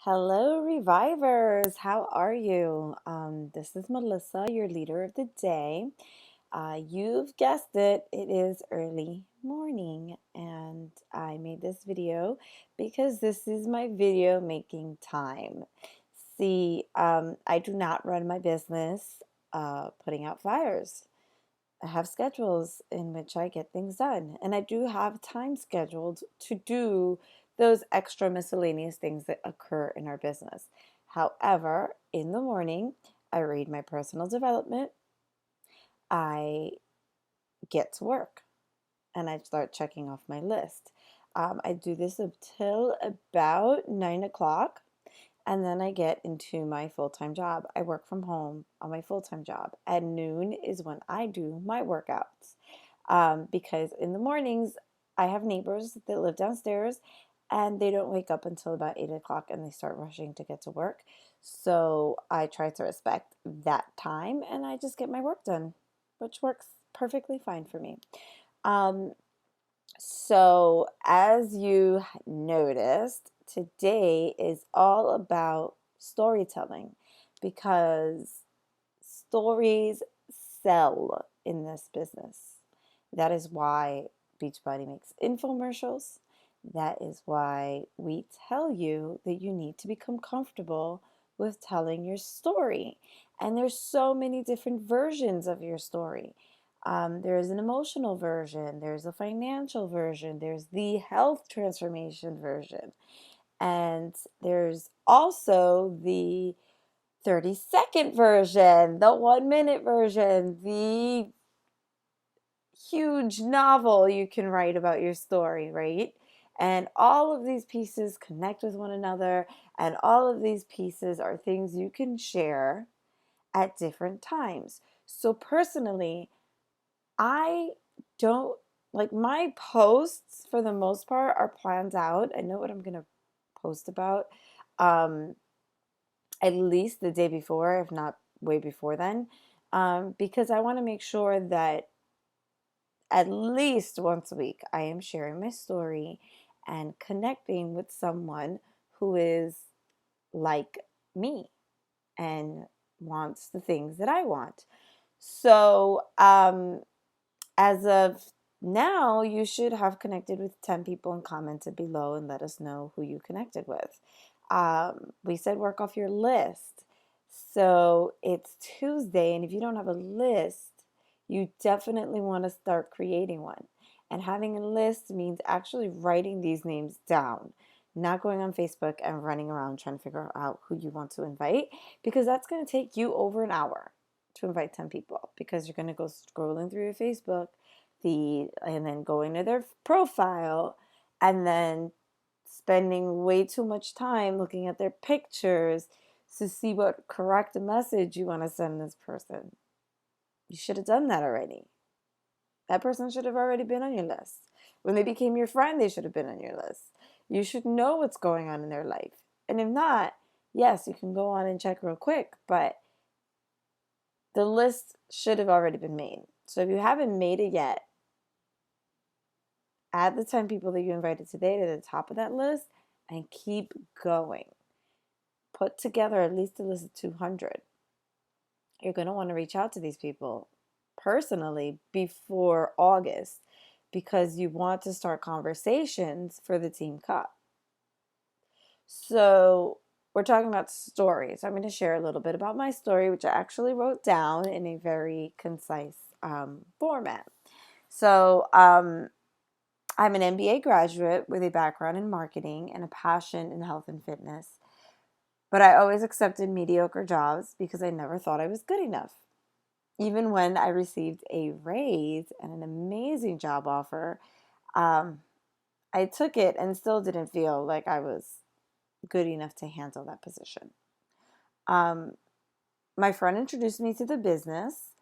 Hello, Revivers. How are you? This is Melissa, your leader of the day. You've guessed it, it is early morning, and I made this video because this is my video making time. See, I do not run my business putting out flyers. I have schedules in which I get things done, and I do have time scheduled to do those extra miscellaneous things that occur in our business. However, in the morning, I read my personal development, I get to work, and I start checking off my list. I do this until about 9 o'clock. And then I get into my full time job. I work from home on my full time job. At noon is when I do my workouts. Because in the mornings, I have neighbors that live downstairs and they don't wake up until about 8 o'clock and they start rushing to get to work. So I try to respect that time and I just get my work done, which works perfectly fine for me. Um, so, as you noticed, today is all about storytelling because stories sell in this business. That is why Beachbody makes infomercials. That is why we tell you that you need to become comfortable with telling your story. And there's so many different versions of your story. There's an emotional version, there's a financial version, there's the health transformation version, and there's also the 30-second version, the 1 minute version, the huge novel you can write about your story, right? And all of these pieces connect with one another, and all of these pieces are things you can share at different times. So, personally, I don't like my posts for the most part are planned out. I know what I'm going to post about um, at least the day before, if not way before then, because I want to make sure that at least once a week I am sharing my story and connecting with someone who is like me and wants the things that I want. So, as of now, you should have connected with 10 people and commented below and let us know who you connected with. We said work off your list. So it's Tuesday, and if you don't have a list, you definitely want to start creating one. And having a list means actually writing these names down, not going on Facebook and running around trying to figure out who you want to invite, because that's going to take you over an hour to invite 10 people because you're going to go scrolling through your Facebook feed and then going to their profile and then spending way too much time looking at their pictures to see what correct message you want to send this person. You should have done that already. That person should have already been on your list. When they became your friend, they should have been on your list. You should know what's going on in their life. And if not, yes, you can go on and check real quick, but the list should have already been made. So if you haven't made it yet, add the 10 people that you invited today to the top of that list and keep going. Put together at least a list of 200. You're going to want to reach out to these people personally before August because you want to start conversations for the Team Cup. So, we're talking about stories. I'm going to share a little bit about my story, which I actually wrote down in a very concise format. So, I'm an MBA graduate with a background in marketing and a passion in health and fitness. But I always accepted mediocre jobs because I never thought I was good enough. Even when I received a raise and an amazing job offer, um, I took it and still didn't feel like I was good enough to handle that position. Um, my friend introduced me to the business,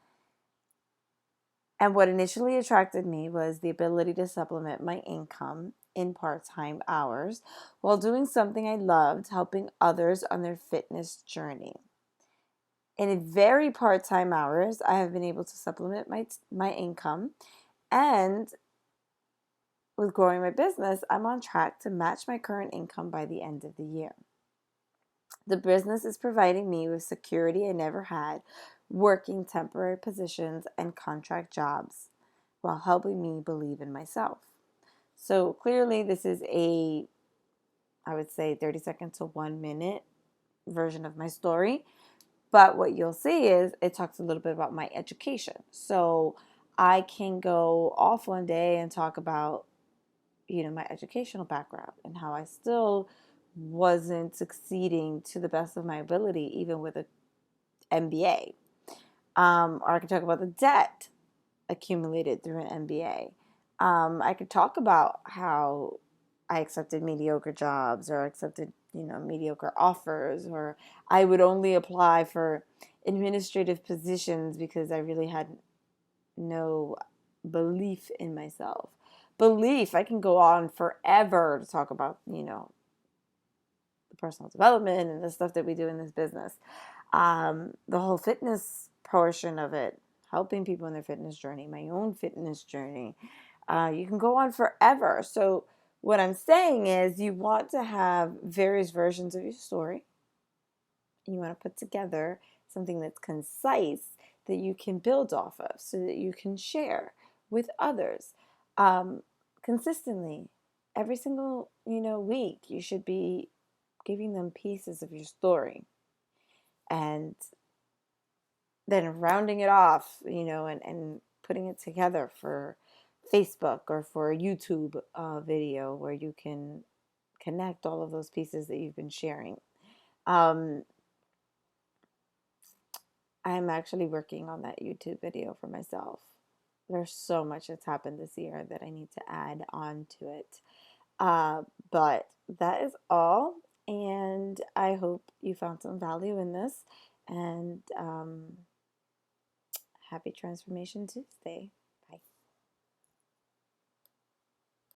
and what initially attracted me was the ability to supplement my income in part-time hours while doing something I loved, helping others on their fitness journey. In very part-time hours, I have been able to supplement my income, and with growing my business, I'm on track to match my current income by the end of the year. The business is providing me with security I never had, working temporary positions and contract jobs while helping me believe in myself. So clearly, this is I would say, 30 seconds to 1 minute version of my story. But what you'll see is it talks a little bit about my education. So I can go off one day and talk about, my educational background and how I still wasn't succeeding to the best of my ability, even with an MBA. Or I could talk about the debt accumulated through an MBA. I could talk about how I accepted mediocre jobs or accepted, mediocre offers, or I would only apply for administrative positions because I really had no belief in myself. Belief, I can go on forever to talk about, the personal development and the stuff that we do in this business. The whole fitness portion of it, helping people in their fitness journey, my own fitness journey. You can go on forever. So, what I'm saying is, you want to have various versions of your story. You want to put together something that's concise that you can build off of so that you can share with others consistently. Every single, week, you should be giving them pieces of your story and then rounding it off, and putting it together for Facebook or for a YouTube video where you can connect all of those pieces that you've been sharing. Um, I'm actually working on that YouTube video for myself. There's so much that's happened this year that I need to add on to it. But that is all. And I hope you found some value in this. And happy Transformation Tuesday.